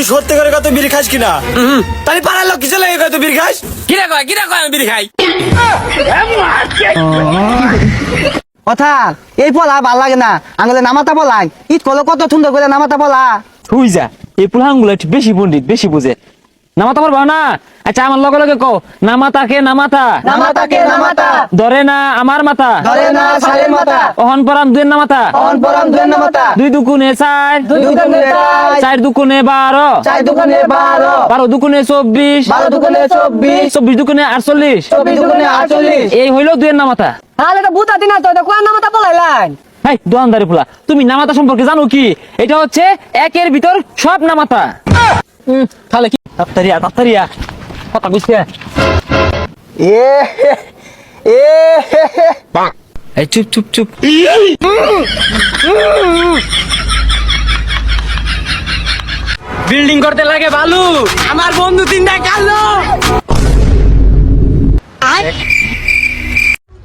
তুই সত্যি করে কত বিড়ি খাস কিনা? তাহলে পাড়ার লোক কিসে লাগে কত বিড়ি খাস? কিরা কয় আমি বিড়ি খাই? কথা এই পলা ভাল লাগে না, আঙুলে নামাতা পলাই ঈদ করলো কত সুন্দর করে নামাতা পলা। তুই যা, এই পুলাহাঙ্গুলো একটু বেশি পণ্ডিত, বেশি বুঝে। নামাতা পারবা না? আচ্ছা আমার লগে লগে কও, নামাতাকে নামাতা, নামাতাকে নামাতা, ধরে না আমার মাথা, ধরে না সালের মাথা, অহন পরাম দুয়ের নামাতা, অন পরম দুই নামাতা, দুই দুকুনে চার, দুই দুগুণে চার, চার দুকুনে 12, চার দুগুণে 12, 12 দুকুনে 24, 12 দুগুণে 24, 24 দুকুনে 48, 24 দুগুণে 48। এই হইলো দুয়ের নামাতা। তাহলে এটা বুতা দিনা তো এটা কোন নামাতা পলাইলেন? হাই দোয়ানদারি ফুলা, তুমি নামাতা সম্পর্কে জানো কি? এটা হচ্ছে একের ভিতর সব নামাতা। তাহলে কি তাড়াতাড়িয়া কথা বুঝতে? এ এ এই চুপ চুপ চুপ। বিল্ডিং করতে লাগে বালু, আমার বন্ধু তিনটা কালো।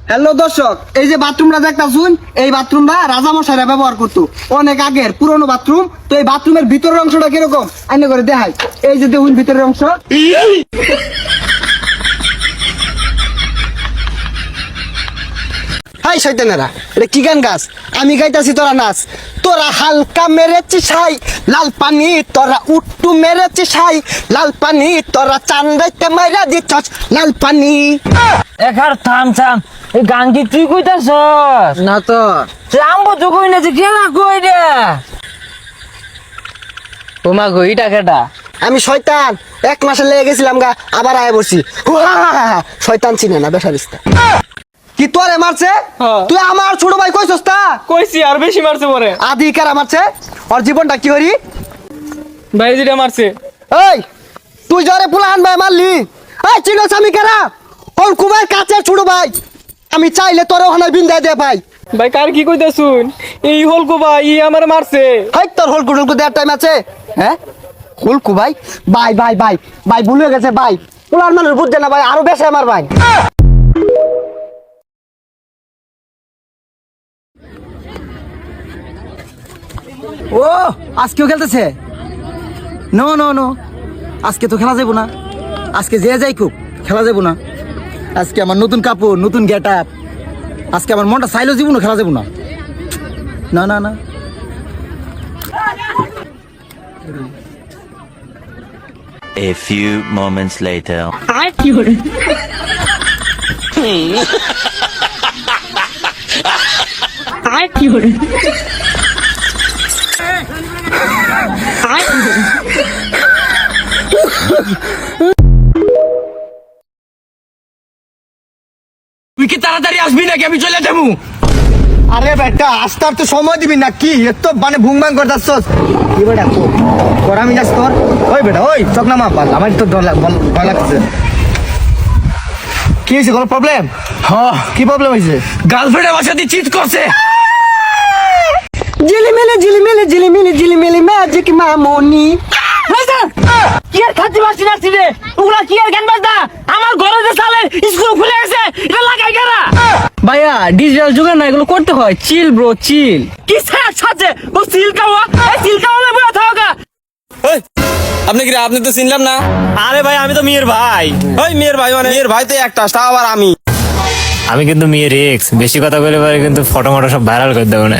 হ্যালো দর্শক, এই যে বাথরুমটা দেখতাছুন, এই বাথরুমটা রাজামশাইরা ব্যবহার করতো অনেক আগের পুরনো বাথরুম। তো এই বাথরুমের ভিতরের অংশটা কিরকম আইনে করে দেখাই। এই যে দেখুন ভিতরের অংশ। হাই শয়তানেরা, এটা কি গান গাছ? আমি গাইতাছি তোরা নাচ। তোরা হালকা মেরেছি ছাই লাল পানি, তোরা উট্টু মেরেছি ছাই লাল পানি, তোরা চান্দাইতে মাইরা দিচ্ছস লাল পানি। এখার থাম থাম, এই গান কি তুই কইতাছস? না তো আমবো তো কই না, যে কেনা কই রে তোমা গইটা কেটা? আমি শয়তান, 1 মাসে লেগে গেছিলাম গা, আবার আয় বসছি। শয়তান চিনে না বেসারিস্তা। কি তোরে মারছে? তুই আমার ছোট ভাই কইছস তা? কইছি আর বেশি মারছে পরে। আদি কারা মারছে? ওর জীবনটা কি হরি? ভাই যেটা মারছে। এই তুই জরে পুলাহান ভাই মারলি? এই চিনস আমি কারা? ওর কুমার কাছে ছোট ভাই। আমি চাইলে তোর ওখানে বিন্দায় দে ভাই। ভাই কার কি কইতাছুন? এই হলকো ভাই ই আমার মারছে। হাই তোর হলকু টলকু দেওয়ার টাইম আছে? হ্যাঁ হলকু ভাই ভাই ভাই ভাই ভাই ভুল হয়ে গেছে ভাই। পুলার মানুষ বুঝছে না ভাই, আরো বেশি আমার ভাই। ও আজকেও খেলতেছে? নো নো নো, আজকে তো খেলা যাবো না। আজকে যে যাই খুব খেলা যাবো না। আজকে আমার নতুন কাপড়, নতুন গেট আপ। আজকে আমার মনটা চাইলেও যাবো না, খেলা যাবো না। না না না। A few moments later. তুই কি তাড়াতাড়ি আসবি নাকি আমি চলে যাবো? আরে বেটা আসতে আর তো সময় দিবি না কি? এত মানে ভুংবাং করতাছস কি বেটা? তোর আমি যাস তোর। ওই বেটা ওই চক না মা পাল, আমার তো ভয় লাগছে। কি হয়েছে? কোনো প্রবলেম? হ্যাঁ, কি প্রবলেম হয়েছে? গার্লফ্রেন্ড আমার সাথে চিট করছে। ঝিলিমিলি ঝিলিমিলি ঝিলিমিলি ঝিলিমিলি ম্যাজিক মামনি। কি আর খাচ্ছি মারছি না রে? ওগুলা কি আর গান বাজনা? আমার ঘরে যে সালে স্কুল খুলে গেছে, এটা লাগাই কারা? ভাইয়া ডিজিটাল যুগে না এগুলো করতে হয়। Chill bro chill. কি সাজে ও সিল কাওয়া, এই সিল কাওয়া বড় থাকা। আপনি কি? আপনি তো চিনলাম না। আরে ভাই আমি তো মেয়ের ভাই। ওই মেয়ের ভাই মানে মেয়ের ভাই তো একটা, তাও আবার আমি কিন্তু মেয়ের এক্স, বেশি কথা বলে পারে কিন্তু ফটো মটো সব ভাইরাল করে দেবো না।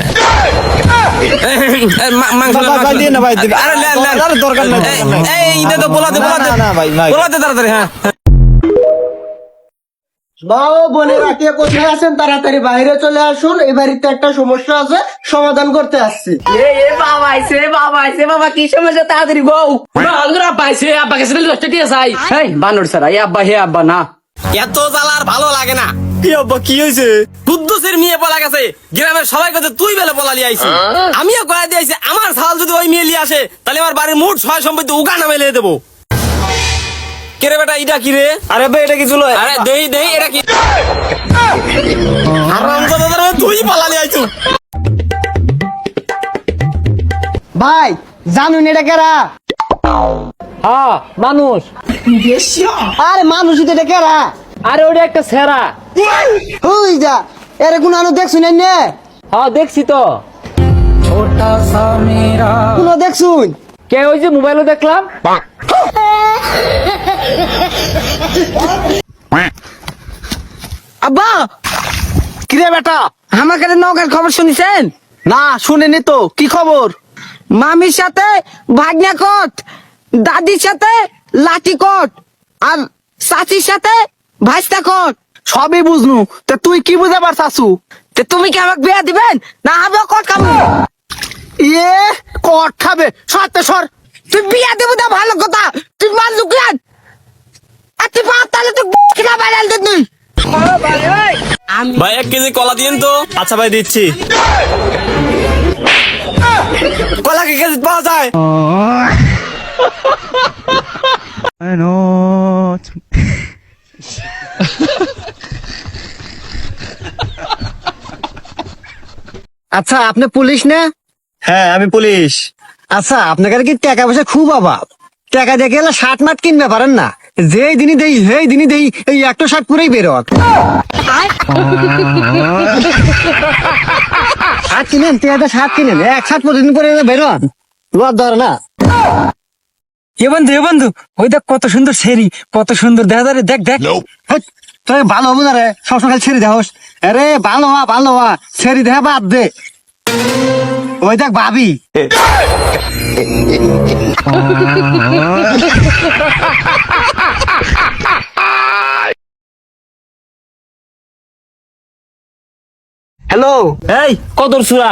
মাংস দিয়ে না ভাই। আরে লেন লেন, আরে দরকার নাই। এই দে তো পোলাতে না ভাই ভাই, পোলাতে তাড়াতাড়ি। হ্যাঁ বাও বোনেরা কে কোথায় আছেন তাড়াতাড়ি বাইরে চলে আসুন। এই বাড়িতে একটা সমস্যা আছে, সমাধান করতে আসছি। বাবা আইছে বাবা, কি সমস্যা? তাড়াতাড়ি বউ না আলগরা পাইছে। আব্বা কাছে লস্টি চাই। এই বানর সারা এই আব্বা হে আব্বা না। এত জ্বালার ভালো লাগে না। কি আব্বা কি হয়েছে? কুদ্দুসের মেয়ে পলা গেছে, গ্রামের সবাই কথা তুই বেলে পলালি আইছি। আমিও কয়ে দিয়েছি আমার সাল যদি ওই মেয়ে লিয়ে আসে তাহলে আমার বাড়ির মোট 6 সম্পত্তি উগা নামে লিয়ে দেবো। কেরে বেটা এটা কি রে? আরে বে এটা কি চলো? আরে দেই দেই এটা কি? আরামজাদা তুই পলালি আইছু। ভাই জানুন এটা কেরা? হ্যাঁ মানুষ। আরে মানুষ এটা কেরা? আরে ওটা একটা সেরা। ওই যা এরে কোন আনো দেখছুন নে? হ্যাঁ দেখছি তো। কোন দেখছুন? কে ওই যে মোবাইলও দেখলাম। আব্বা কিরে বেটা? আমার কাছে নৌকার খবর শুনেছেন? না শুনিনি তো, কি খবর? মামির সাথে ভাগ্না কোট, দাদির সাথে লাঠি কোট, আর চাচির সাথে ভাইস্তা কোট। সবই বুঝনু, তা তুই কি বুঝে পারছাসু? তো তুমি কি আমাকে বিয়া দিবেন না আমি কোট খাবো? ইয়ে কট খাবে, সরতে সর। তুই বিয়া দেবো না ভালো কথা, তুই মার লুকিয়ান আর তুই পাঁচ তাহলে তুই কিনা বাইরাল দিন তুই। ভাই 1 কেজি কলা দিন তো। আচ্ছা ভাই দিচ্ছি। কলা কি কেজি পাওয়া যায়? আচ্ছা আপনি পুলিশ না? হ্যাঁ আমি পুলিশ। আচ্ছা আপনার কাছে কি টাকা পয়সা খুব অভাব? টাকা দিয়ে গেলে শার্ট মাঠ কিনবে পারেন না? যেই দিনই দেই সেই দিনই দেই, এই একটা শার্ট পুরেই বেরোক। শার্ট কিনেন, টাকা শার্ট কিনেন, এক শার্ট প্রতিদিন পরে বেরোন, লজ ধরে না। এ বন্ধু ওই দেখ কত সুন্দর সেরি, কত সুন্দর দেখা যায় রে, দেখ দেখ। হেৎ, তুই ভালো হবো না রে, সবসময় ছেড়ে দেহস। আরে ভালো হওয়া ছেড়ে দেহা বাদ দে। ওই দেখ ভাবি। হ্যালো, এই কদর সুরা,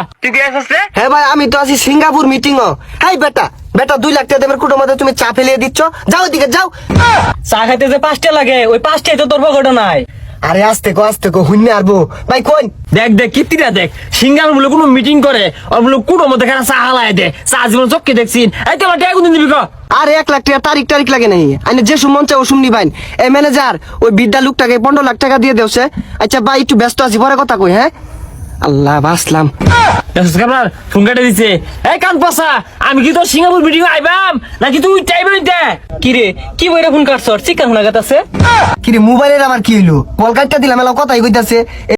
হ্যাঁ ভাই আমি তো আছি সিঙ্গাপুর মিটিং ও। হাই বেটা, 2 লাখ টাকা দেবের কুটোর মধ্যে তুমি চা ফেলিয়ে দিচ্ছ, যাও দিকে যাও। চা খাইতে যে 5টা লাগে, ওই 5টাই তো তোর পকেটে নাই। আরে আস্তে কো হুন্নে আরবো ভাই কোন। দেখ দেখ কীর্তিটা দেখ, সিঙ্গার বলে কোনো মিটিং করে আর বলে কুটোর মধ্যে খানা চা হালায় দে, চা জীবন চক্কে দেখছিন। এই তোমার টাকা কোনদিন দিবি ক? আরে 1 লাখ টাকা তারিখ লাগে নাই, আইনে যে সুমন চাও সুমনি ভাই। এই ম্যানেজার ওই বিদ্যা লোকটাকে 15 লাখ টাকা দিয়ে দেওছে। আচ্ছা ভাই একটু ব্যস্ত আছি, পরে কথা কই। হ্যাঁ আল্লাহ বাসলাম। আপনার ফোন কেটে দিছে। এই কান পাসা, আমি কি তোর সিঙ্গাপুর মিটিং আইবাম নাকি তুই টাইমে দে? কি রে কি বইরা ফোন কাটছ? চিকেন শোনা গেছে। কিরে মোবাইলের আমার কি হইলো? কল কাটটা দিলাম, এলা কথাই কইতাছে।